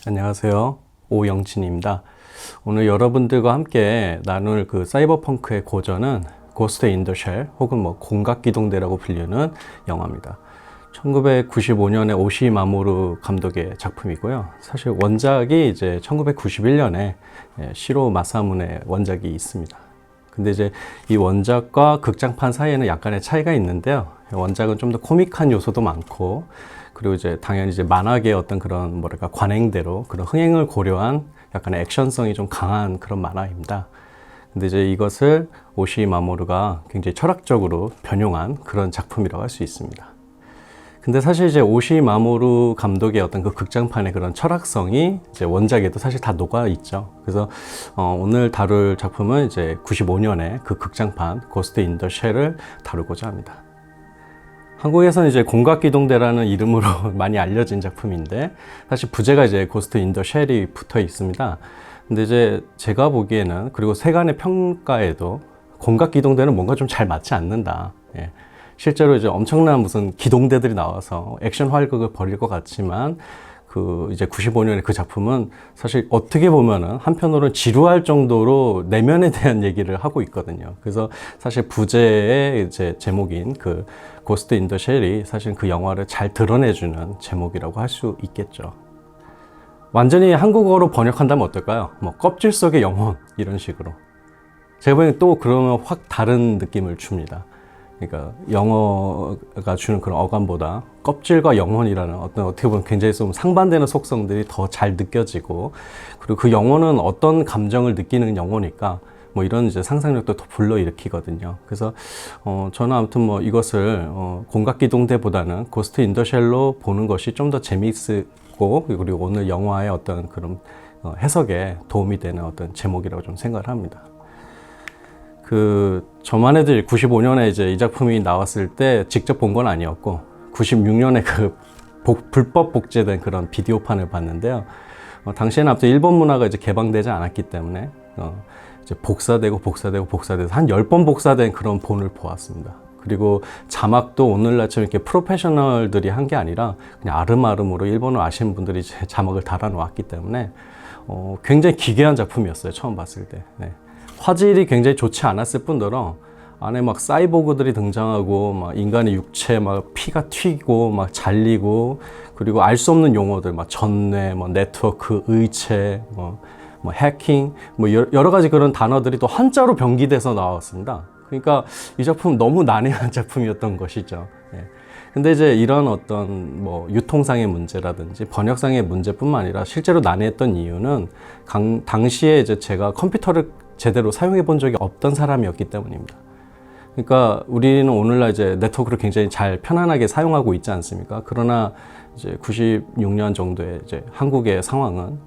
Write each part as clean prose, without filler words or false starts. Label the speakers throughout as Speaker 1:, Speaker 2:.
Speaker 1: 안녕하세요. 오영진입니다. 오늘 여러분들과 함께 나눌 그 사이버펑크의 고전은 고스트 인 더 쉘 혹은 공각기동대라고 불리는 영화입니다. 1995년에 오시 마모루 감독의 작품이고요. 사실 원작이 이제 1991년에 시로 마사문의 원작이 있습니다. 근데 이제 이 원작과 극장판 사이에는 약간의 차이가 있는데요. 원작은 좀 더 코믹한 요소도 많고, 그리고 이제 당연히 이제 만화계의 어떤 그런 관행대로 그런 흥행을 고려한 약간의 액션성이 좀 강한 그런 만화입니다. 근데 이제 이것을 오시 마모루가 굉장히 철학적으로 변용한 그런 작품이라고 할 수 있습니다. 근데 사실 이제 오시 마모루 감독의 어떤 그 극장판의 그런 철학성이 이제 원작에도 사실 다 녹아 있죠. 그래서 오늘 다룰 작품은 이제 95년에 그 극장판 고스트 인 더 쉘을 다루고자 합니다. 한국에서는 이제 공각기동대라는 이름으로 많이 알려진 작품인데, 사실 부제가 이제 고스트 인 더 쉘이 붙어 있습니다. 근데 이제 제가 보기에는, 그리고 세간의 평가에도 공각기동대는 뭔가 좀 잘 맞지 않는다. 실제로 이제 엄청난 무슨 기동대들이 나와서 액션 활극을 벌일 것 같지만, 그 이제 95년의 그 작품은 사실 어떻게 보면은 한편으로는 지루할 정도로 내면에 대한 얘기를 하고 있거든요. 그래서 사실 부제의 이제 제목인 그 고스트 인 더 쉘이 사실 그 영화를 잘 드러내주는 제목이라고 할 수 있겠죠. 완전히 한국어로 번역한다면 어떨까요? 껍질 속의 영혼 이런 식으로. 제가 보기엔 또 그러면 확 다른 느낌을 줍니다. 그러니까 영어가 주는 그런 어감보다 껍질과 영혼이라는 어떻게 보면 굉장히 좀 상반되는 속성들이 더 잘 느껴지고, 그리고 그 영혼은 어떤 감정을 느끼는 영혼일까? 이런 이제 상상력도 더 불러일으키거든요. 그래서 저는 아무튼 이것을 공각기동대보다는 고스트 인 더 쉘로 보는 것이 좀 더 재미있고, 그리고 오늘 영화의 어떤 그런 해석에 도움이 되는 어떤 제목이라고 좀 생각을 합니다. 저만 해도 95년에 이제 이 작품이 나왔을 때 직접 본 건 아니었고, 96년에 불법 복제된 그런 비디오판을 봤는데요. 당시에는 아무튼 일본 문화가 이제 개방되지 않았기 때문에, 이제 복사돼서 한 10번 복사된 그런 본을 보았습니다. 그리고 자막도 오늘날처럼 이렇게 프로페셔널들이 한 게 아니라 그냥 아름아름으로 일본어 아시는 분들이 이제 자막을 달아 놓았기 때문에, 굉장히 기괴한 작품이었어요. 처음 봤을 때. 화질이 굉장히 좋지 않았을 뿐더러 안에 사이보그들이 등장하고 인간의 육체 피가 튀고 잘리고, 그리고 알 수 없는 용어들 전뇌, 네트워크, 의체, 해킹, 여러 가지 그런 단어들이 또 한자로 병기돼서 나왔습니다. 그러니까 이 작품 너무 난해한 작품이었던 것이죠. 근데 이제 이런 어떤 유통상의 문제라든지 번역상의 문제뿐만 아니라 실제로 난해했던 이유는 당시에 이제 제가 컴퓨터를 제대로 사용해 본 적이 없던 사람이었기 때문입니다. 그러니까 우리는 오늘날 이제 네트워크를 굉장히 잘 편안하게 사용하고 있지 않습니까? 그러나 이제 96년 정도의 이제 한국의 상황은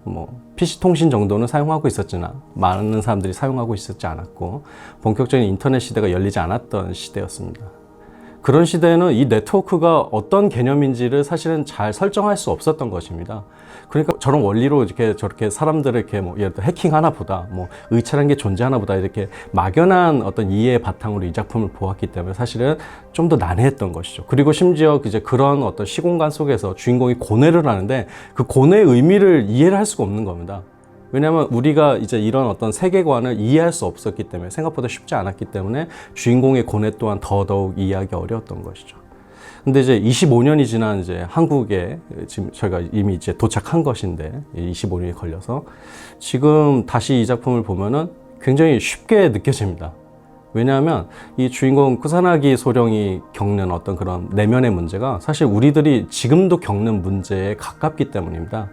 Speaker 1: PC 통신 정도는 사용하고 있었지만 많은 사람들이 사용하고 있었지 않았고, 본격적인 인터넷 시대가 열리지 않았던 시대였습니다. 그런 시대에는 이 네트워크가 어떤 개념인지를 사실은 잘 설정할 수 없었던 것입니다. 그러니까 저런 원리로 저렇게 사람들을 예를 들어 해킹하나 보다, 의체라는 게 존재하나 보다, 이렇게 막연한 어떤 이해의 바탕으로 이 작품을 보았기 때문에 사실은 좀 더 난해했던 것이죠. 그리고 심지어 이제 그런 어떤 시공간 속에서 주인공이 고뇌를 하는데 그 고뇌의 의미를 이해를 할 수가 없는 겁니다. 왜냐하면 우리가 이제 이런 어떤 세계관을 이해할 수 없었기 때문에, 생각보다 쉽지 않았기 때문에 주인공의 고뇌 또한 더더욱 이해하기 어려웠던 것이죠. 근데 이제 25년이 지난 이제 한국에 지금 저희가 이미 이제 도착한 것인데, 25년이 걸려서 지금 다시 이 작품을 보면은 굉장히 쉽게 느껴집니다. 왜냐하면 이 주인공 쿠사나기 소령이 겪는 어떤 그런 내면의 문제가 사실 우리들이 지금도 겪는 문제에 가깝기 때문입니다.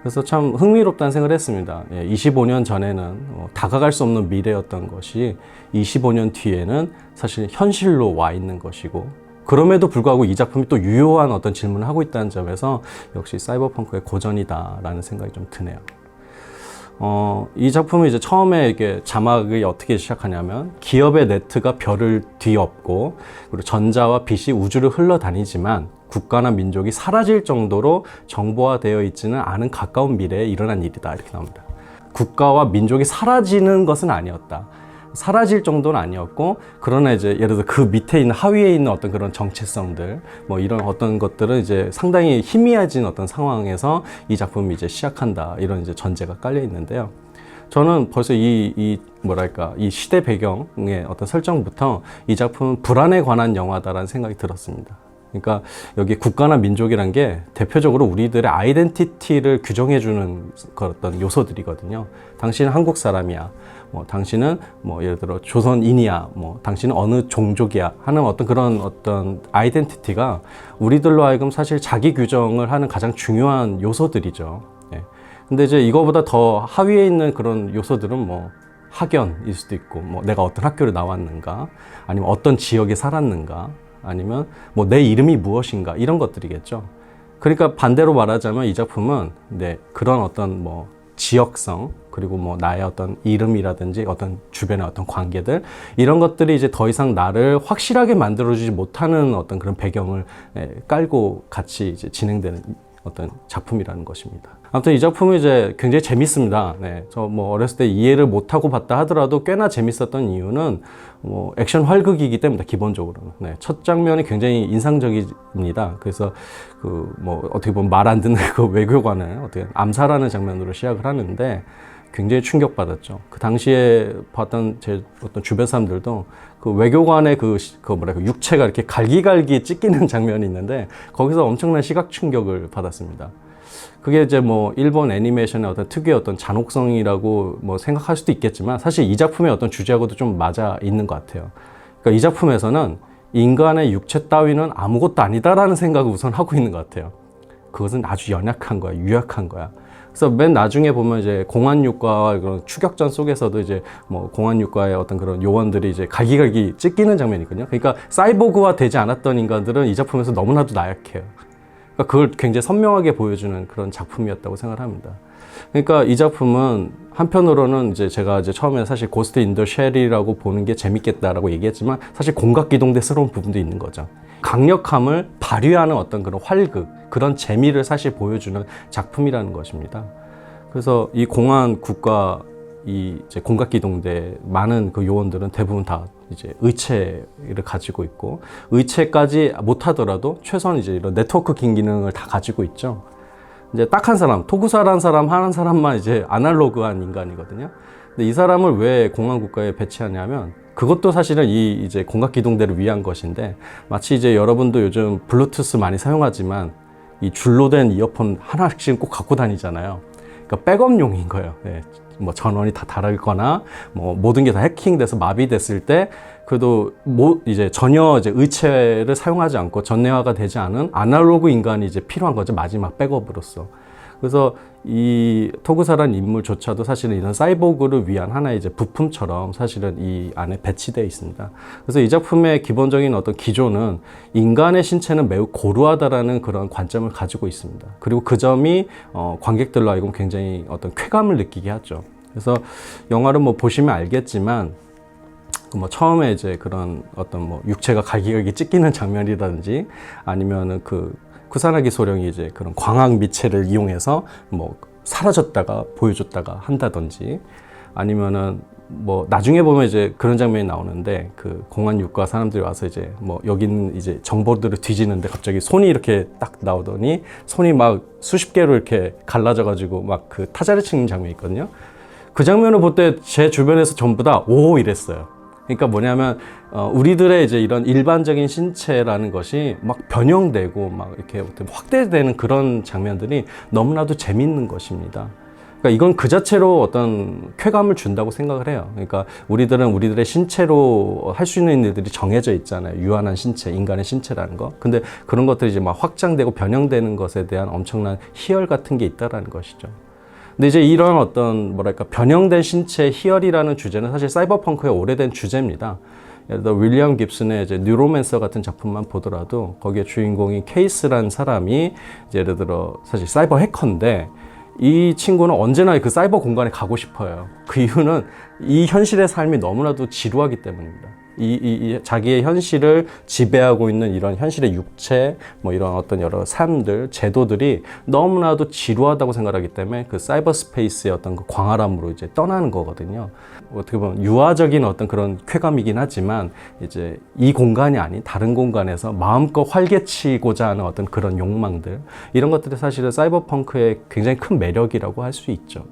Speaker 1: 그래서 참 흥미롭다는 생각을 했습니다. 25년 전에는 다가갈 수 없는 미래였던 것이 25년 뒤에는 사실 현실로 와 있는 것이고, 그럼에도 불구하고 이 작품이 또 유효한 어떤 질문을 하고 있다는 점에서 역시 사이버펑크의 고전이다라는 생각이 좀 드네요. 이 작품은 이제 처음에 이게 자막이 어떻게 시작하냐면, 기업의 네트가 별을 뒤엎고, 그리고 전자와 빛이 우주를 흘러다니지만 국가나 민족이 사라질 정도로 정보화되어 있지는 않은 가까운 미래에 일어난 일이다, 이렇게 나옵니다. 국가와 민족이 사라지는 것은 아니었다. 사라질 정도는 아니었고, 그러나 이제 예를 들어 그 밑에 있는 하위에 있는 어떤 그런 정체성들, 뭐 이런 어떤 것들은 이제 상당히 희미해진 어떤 상황에서 이 작품이 이제 시작한다, 이런 이제 전제가 깔려 있는데요. 저는 벌써 이 시대 배경의 어떤 설정부터 이 작품은 불안에 관한 영화다라는 생각이 들었습니다. 그러니까 여기 국가나 민족이란 게 대표적으로 우리들의 아이덴티티를 규정해주는 어떤 요소들이거든요. 당신은 한국 사람이야. 뭐 당신은 뭐 예를 들어 조선인이야. 뭐 당신은 어느 종족이야. 하는 어떤 그런 어떤 아이덴티티가 우리들로 하여금 사실 자기 규정을 하는 가장 중요한 요소들이죠. 예. 근데 이제 이거보다 더 하위에 있는 그런 요소들은 뭐 학연일 수도 있고, 뭐 내가 어떤 학교를 나왔는가, 아니면 어떤 지역에 살았는가, 아니면 뭐 내 이름이 무엇인가, 이런 것들이겠죠. 그러니까 반대로 말하자면 이 작품은 그런 어떤 뭐 지역성, 그리고 뭐 나의 어떤 이름이라든지 어떤 주변의 어떤 관계들, 이런 것들이 이제 더 이상 나를 확실하게 만들어주지 못하는 어떤 그런 배경을 깔고 같이 이제 진행되는 어떤 작품이라는 것입니다. 아무튼 이 작품은 이제 굉장히 재밌습니다. 저 뭐 어렸을 때 이해를 못하고 봤다 하더라도 꽤나 재밌었던 이유는 뭐 액션 활극이기 때문에, 기본적으로는. 첫 장면이 굉장히 인상적입니다. 그래서 그 뭐 어떻게 보면 말 안 듣는 그 외교관을 어떻게 암살하는 장면으로 시작을 하는데 굉장히 충격받았죠. 그 당시에 봤던 제 어떤 주변 사람들도 그 외교관의 그 육체가 이렇게 갈기갈기 찢기는 장면이 있는데 거기서 엄청난 시각 충격을 받았습니다. 그게 이제 뭐 일본 애니메이션의 어떤 특유의 어떤 잔혹성이라고 뭐 생각할 수도 있겠지만, 사실 이 작품의 어떤 주제하고도 좀 맞아 있는 것 같아요. 그러니까 이 작품에서는 인간의 육체 따위는 아무것도 아니다라는 생각을 우선 하고 있는 것 같아요. 그것은 아주 연약한 거야, 유약한 거야. 그래서 맨 나중에 보면 이제 공안육과와 그런 추격전 속에서도 이제 뭐 공안육과의 어떤 그런 요원들이 이제 갈기갈기 찢기는 장면이거든요. 그러니까 사이보그화 되지 않았던 인간들은 이 작품에서 너무나도 나약해요. 그러니까 그걸 굉장히 선명하게 보여주는 그런 작품이었다고 생각을 합니다. 그러니까 이 작품은 한편으로는 이제 제가 이제 처음에 사실 고스트 인 더 쉘이라고 보는 게 재밌겠다라고 얘기했지만, 사실 공각기동대스러운 부분도 있는 거죠. 강력함을 발휘하는 어떤 그런 활극, 그런 재미를 사실 보여주는 작품이라는 것입니다. 그래서 이 공안 국가, 이 이제 공각기동대 많은 그 요원들은 대부분 다 이제 의체를 가지고 있고, 의체까지 못하더라도 최소한 이제 이런 네트워킹 기능을 다 가지고 있죠. 이제 딱 한 사람, 토구사라는 사람 한 사람만 이제 아날로그한 인간이거든요. 근데 이 사람을 왜 공안 국가에 배치하냐면, 그것도 사실은 이 이제 공각기동대를 위한 것인데, 마치 이제 여러분도 요즘 블루투스 많이 사용하지만 이 줄로 된 이어폰 하나씩은 꼭 갖고 다니잖아요. 그러니까 백업용인 거예요. 뭐 전원이 다 다르거나 뭐 모든 게 다 해킹돼서 마비됐을 때 그래도 이제 전혀 이제 의체를 사용하지 않고 전내화가 되지 않은 아날로그 인간이 이제 필요한 거죠. 마지막 백업으로서. 그래서 이 토그사라는 인물조차도 사실은 이런 사이보그를 위한 하나의 이제 부품처럼 사실은 이 안에 배치되어 있습니다. 그래서 이 작품의 기본적인 어떤 기조는 인간의 신체는 매우 고루하다라는 그런 관점을 가지고 있습니다. 그리고 그 점이 관객들로 하여금 굉장히 어떤 쾌감을 느끼게 하죠. 그래서 영화를 뭐 보시면 알겠지만, 뭐 처음에 이제 그런 어떤 뭐 육체가 갈기갈기 찢기는 장면이라든지, 아니면은 그 쿠사나기 소령이 이제 그런 광학 미체를 이용해서 뭐 사라졌다가 보여줬다가 한다든지, 아니면은 뭐 나중에 보면 이제 그런 장면이 나오는데, 그 공안 육과 사람들이 와서 이제 뭐 여기는 이제 정보들을 뒤지는데 갑자기 손이 이렇게 딱 나오더니 손이 막 수십 개로 이렇게 갈라져 가지고 막 그 타자를 치는 장면이 있거든요. 그 장면을 볼 때 제 주변에서 전부 다 오 이랬어요. 그러니까 뭐냐면 우리들의 이제 이런 일반적인 신체라는 것이 막 변형되고 막 이렇게 확대되는 그런 장면들이 너무나도 재밌는 것입니다. 그러니까 이건 그 자체로 어떤 쾌감을 준다고 생각을 해요. 그러니까 우리들은 우리들의 신체로 할 수 있는 일들이 정해져 있잖아요. 유한한 신체, 인간의 신체라는 거. 근데 그런 것들이 이제 막 확장되고 변형되는 것에 대한 엄청난 희열 같은 게 있다라는 것이죠. 근데 이제 이런 어떤 뭐랄까 변형된 신체 희열이라는 주제는 사실 사이버펑크의 오래된 주제입니다. 예를 들어 윌리엄 깁슨의 이제 뉴로맨서 같은 작품만 보더라도 거기에 주인공이 케이스라는 사람이 이제 예를 들어 사실 사이버 해커인데, 이 친구는 언제나 그 사이버 공간에 가고 싶어요. 그 이유는 이 현실의 삶이 너무나도 지루하기 때문입니다. 자기의 현실을 지배하고 있는 이런 현실의 육체, 뭐 이런 어떤 여러 삶들, 제도들이 너무나도 지루하다고 생각하기 때문에 그 사이버 스페이스의 어떤 그 광활함으로 이제 떠나는 거거든요. 어떻게 보면 유아적인 어떤 그런 쾌감이긴 하지만 이제 이 공간이 아닌 다른 공간에서 마음껏 활개치고자 하는 어떤 그런 욕망들, 이런 것들이 사실은 사이버펑크의 굉장히 큰 매력이라고 할 수 있죠.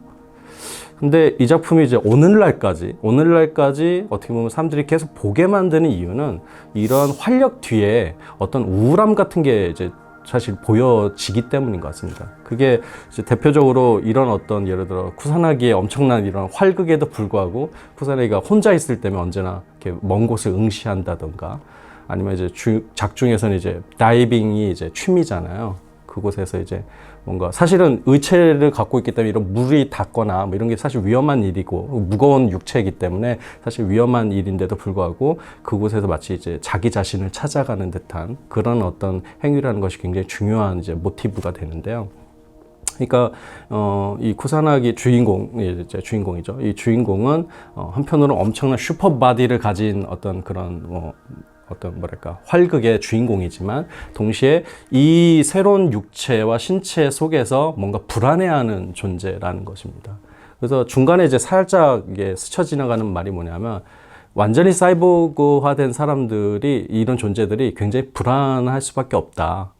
Speaker 1: 근데 이 작품이 이제 오늘날까지 어떻게 보면 사람들이 계속 보게 만드는 이유는 이런 활력 뒤에 어떤 우울함 같은 게 이제 사실 보여지기 때문인 것 같습니다. 그게 이제 대표적으로 이런 어떤 예를 들어 쿠사나기의 엄청난 이런 활극에도 불구하고 쿠사나기가 혼자 있을 때면 언제나 이렇게 먼 곳을 응시한다던가, 아니면 이제 작중에서는 이제 다이빙이 이제 취미잖아요. 그곳에서 이제 뭔가 사실은 의체를 갖고 있기 때문에 이런 물이 닿거나 뭐 이런 게 사실 위험한 일이고 무거운 육체이기 때문에 사실 위험한 일인데도 불구하고 그곳에서 마치 이제 자기 자신을 찾아가는 듯한 그런 어떤 행위라는 것이 굉장히 중요한 이제 모티브가 되는데요. 그러니까 이 쿠사나기 주인공이죠. 이 주인공은 한편으로 엄청난 슈퍼바디를 가진 어떤 그런 어떤 뭐랄까 활극의 주인공이지만 동시에 이 새로운 육체와 신체 속에서 뭔가 불안해하는 존재라는 것입니다. 그래서 중간에 이제 살짝 이게 스쳐 지나가는 말이 뭐냐면, 완전히 사이보그화된 사람들이, 이런 존재들이 굉장히 불안할 수밖에 없다.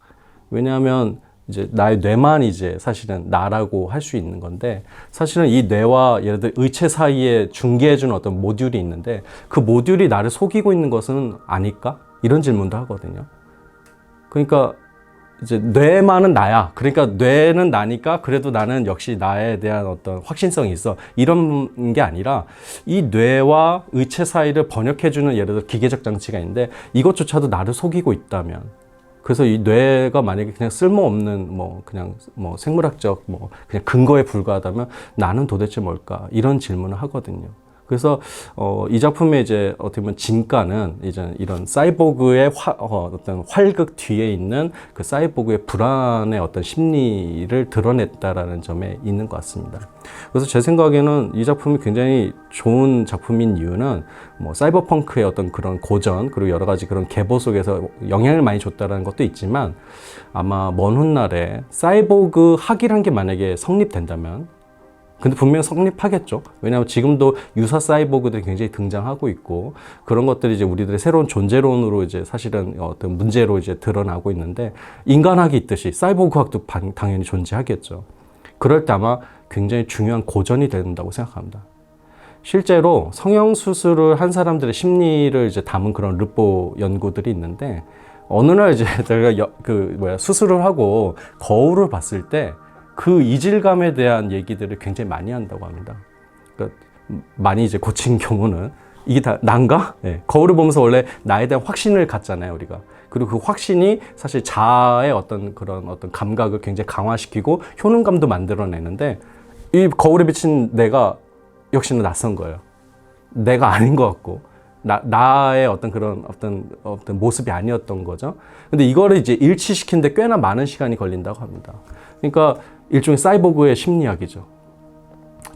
Speaker 1: 왜냐하면 이제 나의 뇌만 이제 사실은 나라고 할 수 있는 건데, 사실은 이 뇌와 예를 들어 의체 사이에 중개해주는 어떤 모듈이 있는데 그 모듈이 나를 속이고 있는 것은 아닐까? 이런 질문도 하거든요. 그러니까 이제 뇌만은 나야. 그러니까 뇌는 나니까 그래도 나는 역시 나에 대한 어떤 확신성이 있어. 이런 게 아니라 이 뇌와 의체 사이를 번역해주는 예를 들어 기계적 장치가 있는데 이것조차도 나를 속이고 있다면, 그래서 이 뇌가 만약에 그냥 쓸모없는 그냥 생물학적 그냥 근거에 불과하다면 나는 도대체 뭘까? 이런 질문을 하거든요. 그래서 이 작품의 이제 어떻게 보면 진가는 이제 이런 사이보그의 어떤 활극 뒤에 있는 그 사이보그의 불안의 어떤 심리를 드러냈다라는 점에 있는 것 같습니다. 그래서 제 생각에는 이 작품이 굉장히 좋은 작품인 이유는 사이버펑크의 어떤 그런 고전, 그리고 여러 가지 그런 계보 속에서 영향을 많이 줬다라는 것도 있지만, 아마 먼 훗날에 사이보그 학이란 게 만약에 성립된다면, 근데 분명히 성립하겠죠. 왜냐하면 지금도 유사 사이보그들이 굉장히 등장하고 있고, 그런 것들이 이제 우리들의 새로운 존재론으로 이제 사실은 어떤 문제로 이제 드러나고 있는데, 인간학이 있듯이 사이보그학도 당연히 존재하겠죠. 그럴 때 아마 굉장히 중요한 고전이 된다고 생각합니다. 실제로 성형수술을 한 사람들의 심리를 이제 담은 그런 르포 연구들이 있는데, 어느 날 이제 제가 수술을 하고 거울을 봤을 때 그 이질감에 대한 얘기들을 굉장히 많이 한다고 합니다. 그러니까 많이 이제 고친 경우는 이게 다 난가? 네. 거울을 보면서 원래 나에 대한 확신을 갖잖아요, 우리가. 그리고 그 확신이 사실 자아의 어떤 그런 어떤 감각을 굉장히 강화시키고 효능감도 만들어내는데, 이 거울에 비친 내가 역시나 낯선 거예요. 내가 아닌 것 같고, 나의 어떤 그런 어떤 모습이 아니었던 거죠. 근데 이거를 이제 일치시키는데 꽤나 많은 시간이 걸린다고 합니다. 그러니까 일종의 사이보그의 심리학이죠.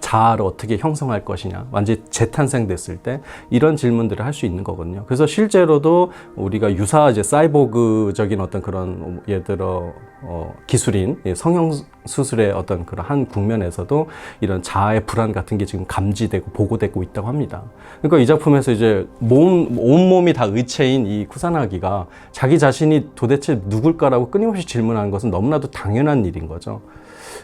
Speaker 1: 자아를 어떻게 형성할 것이냐, 완전히 재탄생됐을 때 이런 질문들을 할 수 있는 거거든요. 그래서 실제로도 우리가 유사 이제 사이보그적인 어떤 그런 예를 들어 기술인 성형 수술의 어떤 그런 한 국면에서도 이런 자아의 불안 같은 게 지금 감지되고 보고되고 있다고 합니다. 그러니까 이 작품에서 이제 온몸이 다 의체인 이 쿠사나기가 자기 자신이 도대체 누굴까라고 끊임없이 질문하는 것은 너무나도 당연한 일인 거죠.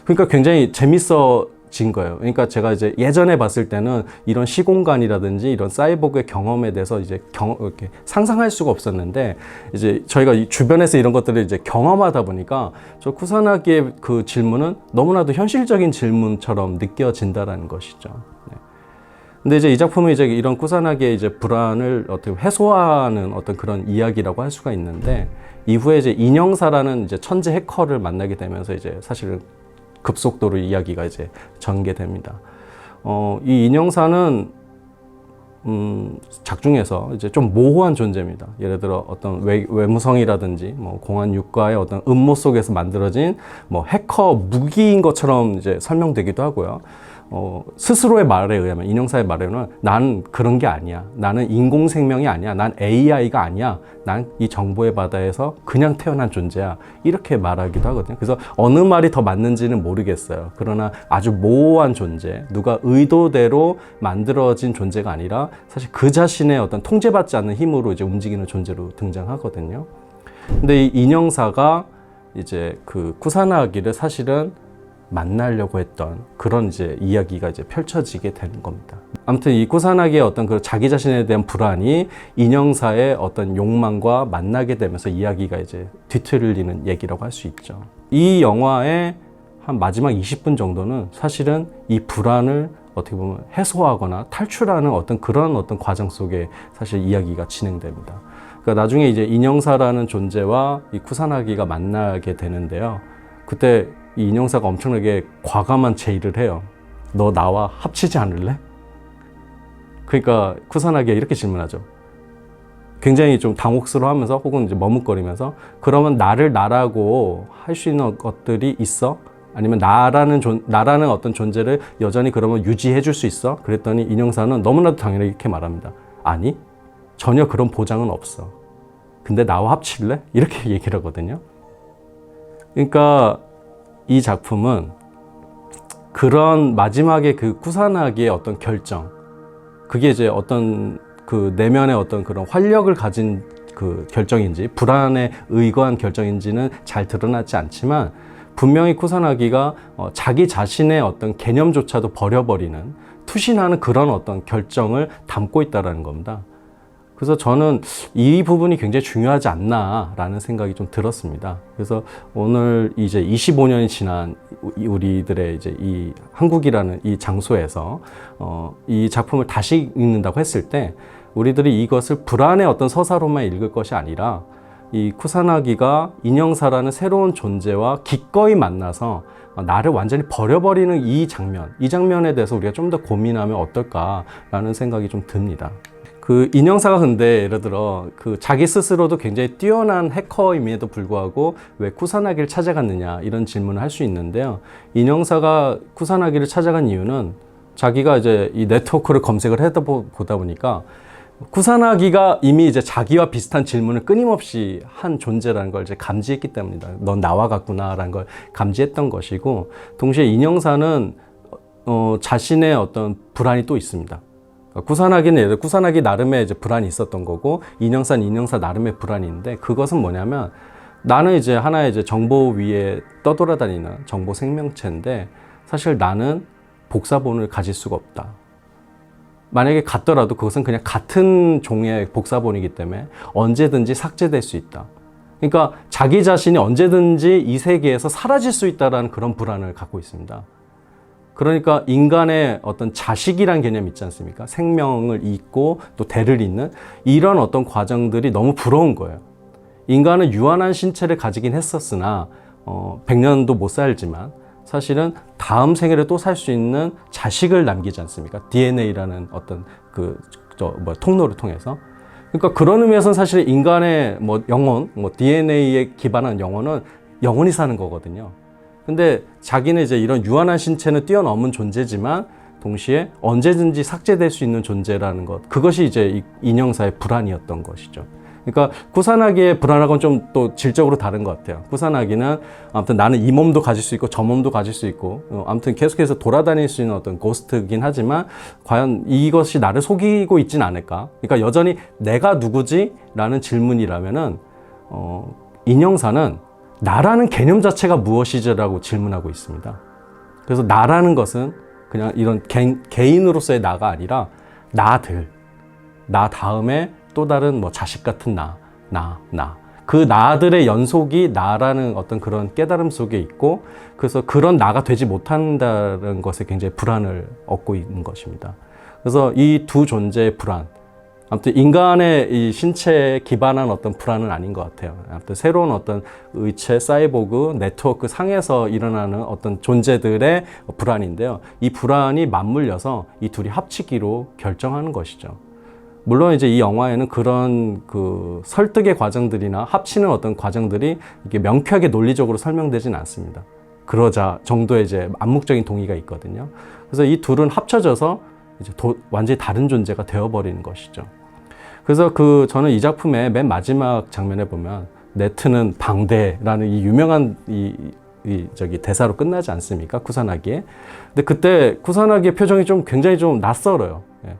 Speaker 1: 그러니까 굉장히 재밌어진 거예요. 그러니까 제가 이제 예전에 봤을 때는 이런 시공간이라든지 이런 사이보그의 경험에 대해서 이제 이렇게 상상할 수가 없었는데, 이제 저희가 이 주변에서 이런 것들을 이제 경험하다 보니까 저 쿠사나기의 그 질문은 너무나도 현실적인 질문처럼 느껴진다라는 것이죠. 네. 근데 이제 이 작품은 이제 이런 쿠사나기의 이제 불안을 어떻게 해소하는 어떤 그런 이야기라고 할 수가 있는데, 이후에 이제 인형사라는 이제 천재 해커를 만나게 되면서 이제 사실은 급속도로 이야기가 이제 전개됩니다. 이 인형사는 작중에서 이제 좀 모호한 존재입니다. 예를 들어 어떤 외무성이라든지 공안 육과의 어떤 음모 속에서 만들어진 해커 무기인 것처럼 이제 설명되기도 하고요. 스스로의 말에 의하면, 인형사의 말에 의하면 난 그런 게 아니야. 나는 인공생명이 아니야. 난 AI가 아니야. 난 이 정보의 바다에서 그냥 태어난 존재야. 이렇게 말하기도 하거든요. 그래서 어느 말이 더 맞는지는 모르겠어요. 그러나 아주 모호한 존재, 누가 의도대로 만들어진 존재가 아니라 사실 그 자신의 어떤 통제받지 않는 힘으로 이제 움직이는 존재로 등장하거든요. 근데 이 인형사가 이제 그 쿠사나기를 사실은 만나려고 했던 그런 이제 이야기가 이제 펼쳐지게 되는 겁니다. 아무튼 이 쿠사나기의 어떤 그 자기 자신에 대한 불안이 인형사의 어떤 욕망과 만나게 되면서 이야기가 이제 뒤틀리는 얘기라고 할 수 있죠. 이 영화의 한 마지막 20분 정도는 사실은 이 불안을 어떻게 보면 해소하거나 탈출하는 어떤 그런 어떤 과정 속에 사실 이야기가 진행됩니다. 그러니까 나중에 이제 인형사라는 존재와 이 쿠사나기가 만나게 되는데요. 그때 이 인형사가 엄청나게 과감한 제의를 해요. 너 나와 합치지 않을래? 그러니까 쿠사나기가 이렇게 질문하죠. 굉장히 좀 당혹스러워하면서 혹은 이제 머뭇거리면서 그러면 나를 나라고 할 수 있는 것들이 있어? 아니면 나라는 어떤 존재를 여전히 그러면 유지해 줄 수 있어? 그랬더니 인형사는 너무나도 당연하게 이렇게 말합니다. 아니, 전혀 그런 보장은 없어. 근데 나와 합칠래? 이렇게 얘기를 하거든요. 그러니까 이 작품은 그런 마지막에 그 쿠사나기의 어떤 결정, 그게 이제 어떤 그 내면의 어떤 그런 활력을 가진 그 결정인지 불안에 의거한 결정인지는 잘 드러나지 않지만 분명히 쿠사나기가 자기 자신의 어떤 개념조차도 버려버리는, 투신하는 그런 어떤 결정을 담고 있다는 겁니다. 그래서 저는 이 부분이 굉장히 중요하지 않나라는 생각이 좀 들었습니다. 그래서 오늘 이제 25년이 지난 우리들의 이제 이 한국이라는 이 장소에서 이 작품을 다시 읽는다고 했을 때 우리들이 이것을 불안의 어떤 서사로만 읽을 것이 아니라 이 쿠사나기가 인형사라는 새로운 존재와 기꺼이 만나서 나를 완전히 버려버리는 이 장면에 대해서 우리가 좀 더 고민하면 어떨까라는 생각이 좀 듭니다. 그 인형사가 근데 예를 들어 그 자기 스스로도 굉장히 뛰어난 해커임에도 불구하고 왜 쿠사나기를 찾아갔느냐 이런 질문을 할 수 있는데요. 인형사가 쿠사나기를 찾아간 이유는 자기가 이제 이 네트워크를 검색을 하다 보다 보니까 쿠사나기가 이미 이제 자기와 비슷한 질문을 끊임없이 한 존재라는 걸 이제 감지했기 때문이다. 넌 나와 같구나라는 걸 감지했던 것이고, 동시에 인형사는 자신의 어떤 불안이 또 있습니다. 쿠사나기는 예를 들어 쿠사나기 나름의 이제 불안이 있었던 거고, 인형사는 인형사 나름의 불안이 있는데, 그것은 뭐냐면 나는 이제 하나의 이제 정보 위에 떠돌아다니는 정보 생명체인데 사실 나는 복사본을 가질 수가 없다. 만약에 같더라도 그것은 그냥 같은 종의 복사본이기 때문에 언제든지 삭제될 수 있다. 그러니까 자기 자신이 언제든지 이 세계에서 사라질 수 있다는 그런 불안을 갖고 있습니다. 그러니까 인간의 어떤 자식이란 개념이 있지 않습니까? 생명을 잇고 또 대를 잇는 이런 어떤 과정들이 너무 부러운 거예요. 인간은 유한한 신체를 가지긴 했었으나 100년도 못 살지만 사실은 다음 생애를 또 살 수 있는 자식을 남기지 않습니까? DNA라는 어떤 통로를 통해서. 그러니까 그런 의미에서는 사실 인간의 영혼, DNA에 기반한 영혼은 영원히 사는 거거든요. 근데 자기는 이제 이런 유한한 신체는 뛰어넘은 존재지만 동시에 언제든지 삭제될 수 있는 존재라는 것. 그것이 이제 이 인형사의 불안이었던 것이죠. 그러니까 쿠사나기의 불안하고는 좀 또 질적으로 다른 것 같아요. 쿠사나기는 아무튼 나는 이 몸도 가질 수 있고 저 몸도 가질 수 있고 아무튼 계속해서 돌아다닐 수 있는 어떤 고스트긴 하지만 과연 이것이 나를 속이고 있진 않을까? 그러니까 여전히 내가 누구지? 라는 질문이라면은 인형사는 나라는 개념 자체가 무엇이지라고 질문하고 있습니다. 그래서 나라는 것은 그냥 이런 개인으로서의 나가 아니라 나 다음에 또 다른 자식 같은 나. 그 나들의 연속이 나라는 어떤 그런 깨달음 속에 있고, 그래서 그런 나가 되지 못한다는 것에 굉장히 불안을 얻고 있는 것입니다. 그래서 이 두 존재의 불안, 아무튼 인간의 이 신체에 기반한 어떤 불안은 아닌 것 같아요. 아무튼 새로운 어떤 의체, 사이보그, 네트워크 상에서 일어나는 어떤 존재들의 불안인데요. 이 불안이 맞물려서 이 둘이 합치기로 결정하는 것이죠. 물론 이제 이 영화에는 그런 그 설득의 과정들이나 합치는 어떤 과정들이 이게 명쾌하게 논리적으로 설명되지는 않습니다. 그러자 정도의 이제 암묵적인 동의가 있거든요. 그래서 이 둘은 합쳐져서 이제 완전히 다른 존재가 되어버리는 것이죠. 그래서 저는 이 작품의 맨 마지막 장면에 보면 네트는 방대라는 이 유명한 대사로 끝나지 않습니까? 쿠사나기에. 근데 그때 쿠사나기의 표정이 굉장히 좀 낯설어요. 예.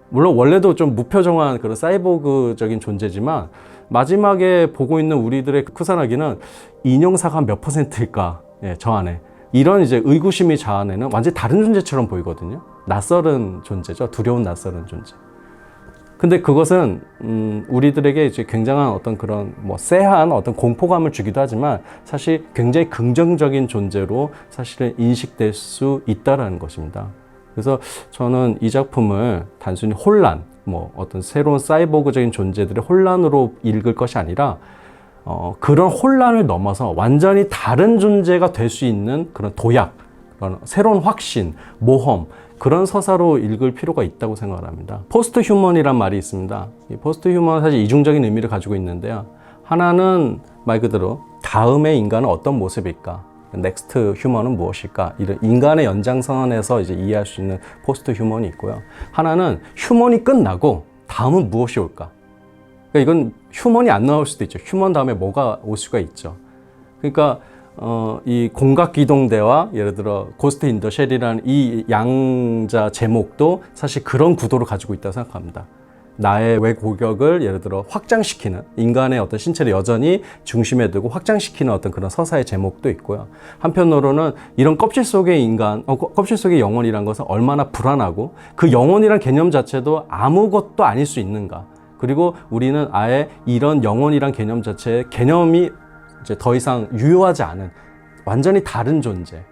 Speaker 1: 물론 원래도 좀 무표정한 그런 사이보그적인 존재지만 마지막에 보고 있는 우리들의 쿠사나기는 인형사가 몇 %일까? 예, 저 안에. 이런 이제 의구심이 자아내는 완전히 다른 존재처럼 보이거든요. 낯설은 존재죠. 두려운 낯설은 존재. 근데 그것은 우리들에게 이제 굉장한 어떤 그런 쎄한 어떤 공포감을 주기도 하지만 사실 굉장히 긍정적인 존재로 사실은 인식될 수 있다라는 것입니다. 그래서 저는 이 작품을 단순히 혼란, 어떤 새로운 사이보그적인 존재들의 혼란으로 읽을 것이 아니라 그런 혼란을 넘어서 완전히 다른 존재가 될 수 있는 그런 도약, 그런 새로운 확신, 모험, 그런 서사로 읽을 필요가 있다고 생각을 합니다. 포스트 휴먼이란 말이 있습니다. 이 포스트 휴먼은 사실 이중적인 의미를 가지고 있는데요. 하나는 말 그대로 다음의 인간은 어떤 모습일까? 넥스트 휴먼은 무엇일까? 이런 인간의 연장선에서 이제 이해할 수 있는 포스트 휴먼이 있고요. 하나는 휴먼이 끝나고 다음은 무엇이 올까? 그러니까 이건 휴먼이 안 나올 수도 있죠. 휴먼 다음에 뭐가 올 수가 있죠. 그러니까 이 공각기동대와 예를 들어 고스트 인 더 쉘이라는 이 양자 제목도 사실 그런 구도를 가지고 있다고 생각합니다. 나의 외고격을 예를 들어 확장시키는, 인간의 어떤 신체를 여전히 중심에 두고 확장시키는 어떤 그런 서사의 제목도 있고요. 한편으로는 이런 껍질 속의 인간, 껍질 속의 영혼이란 것은 얼마나 불안하고 그 영혼이란 개념 자체도 아무것도 아닐 수 있는가. 그리고 우리는 아예 이런 영혼이란 개념 자체의 개념이 이제 더 이상 유효하지 않은 완전히 다른 존재.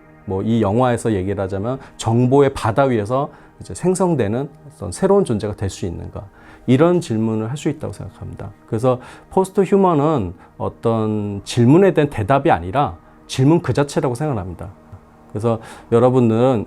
Speaker 1: 이 영화에서 얘기를 하자면 정보의 바다 위에서 이제 생성되는 어떤 새로운 존재가 될 수 있는가. 이런 질문을 할 수 있다고 생각합니다. 그래서 포스트 휴먼은 어떤 질문에 대한 대답이 아니라 질문 그 자체라고 생각합니다. 그래서 여러분들은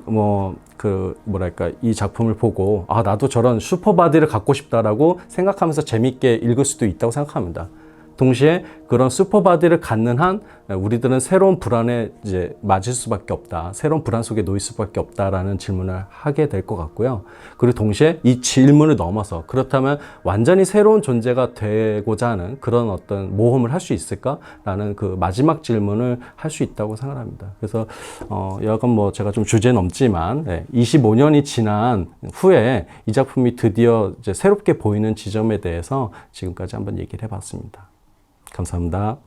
Speaker 1: 이 작품을 보고 나도 저런 슈퍼바디를 갖고 싶다라고 생각하면서 재밌게 읽을 수도 있다고 생각합니다. 동시에 그런 슈퍼바디를 갖는 한 우리들은 새로운 불안에 이제 맞을 수밖에 없다. 새로운 불안 속에 놓일 수밖에 없다라는 질문을 하게 될 것 같고요. 그리고 동시에 이 질문을 넘어서 그렇다면 완전히 새로운 존재가 되고자 하는 그런 어떤 모험을 할 수 있을까라는 그 마지막 질문을 할 수 있다고 생각합니다. 그래서 여하간 제가 좀 주제 넘지만 25년이 지난 후에 이 작품이 드디어 이제 새롭게 보이는 지점에 대해서 지금까지 한번 얘기를 해봤습니다. 감사합니다.